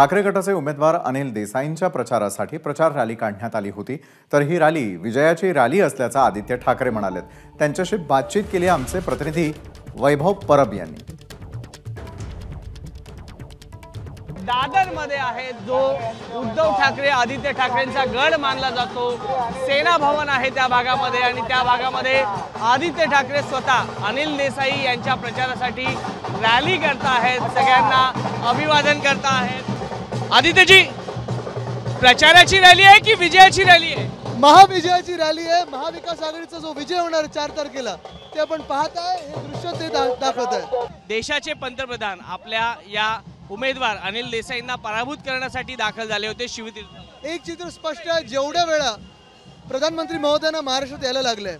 ठाकरे गटाचे उमेदवार अनिल देसाईंच्या प्रचारासाठी प्रचार रॅली काढण्यात आली होती। तर ही रॅली विजयाची रॅली असल्याचं आदित्य ठाकरे म्हणालेत। त्यांच्याशी बातचीत केली आमचे प्रतिनिधी वैभव परब यांनी। दादरमध्ये आहे जो उद्धव ठाकरे आदित्य ठाकरेंचा गड मानला जातो। सेना भवन आहे त्या भागामध्ये आणि त्या भागामध्ये आदित्य ठाकरे स्वतः अनिल देसाई यांच्या प्रचारासाठी रॅली करत आहेत, सगळ्यांना अभिवादन करत आहेत। आदित्यजी, प्रचाराची रॅली आहे की विजयाची रॅली आहे? महाविजयाची रॅली आहे। महाविकास आघाडीचा जो विजय होणार 4 तारखेला ते आपण पाहताय, हे दृश्य ते दाखवत आहे। देशाचे पंतप्रधान आपल्या या उमेदवार अनिल देसाईंना पराभूत करण्यासाठी दाखल झाले होते शिवतीर्थ। एक चित्र स्पष्ट आहे, जेवढ्या वेळा प्रधानमंत्री महोदयांना महाराष्ट्रात यायला लागलंय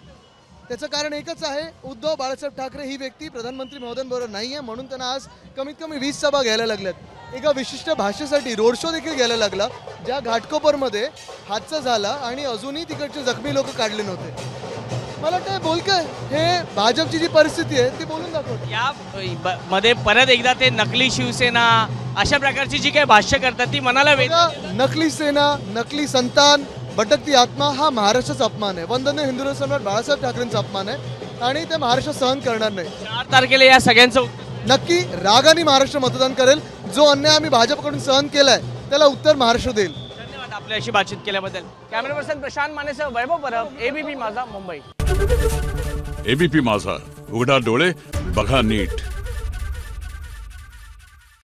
त्याचं कारण एकच आहे, उद्धव बाळासाहेब ठाकरे ही व्यक्ती प्रधानमंत्री महोदयांबरोबर नाही आहे, म्हणून त्यांना आज कमीत कमी 20 सभा घ्यायला लागल्यात। एका विशिष्ट भाषेसाठी रोड शो देखील घ्यायला लागला, ज्या घाटकोपरमध्ये हादसा झाला आणि अजूनही तिकडचे जखमी लोक काढले नव्हते। मला वाटतं बोलकं हे भाजपची जी परिस्थिती आहे ती बोलून दाखवते। या मध्ये परत एकदा ते नकली शिवसेना अशा प्रकारची जी काही भाष्य करतात ती मनाला नकली सेना, नकली संतान, भटकती आत्मा हा महाराष्ट्राचा अपमान आहे। वंदनीय हिंदू सम्राट बाळासाहेब ठाकरेंचा अपमान आहे आणि ते महाराष्ट्र सहन करणार नाही। 4 तारखेला या सगळ्यांचं नक्की रागाने महाराष्ट्र मतदान करेल। जो अन्याय आम्ही भाजपकडून सहन केलाय त्याला उत्तर महाराष्ट्र देईल। धन्यवाद आपल्याशी बातचीत केल्याबद्दल। कॅमेरा पर्सन प्रशांत मानेसह वैभव परब, एबीपी माझा, मुंबई। एबीपी माझा, उघडा डोळे बघा नीट।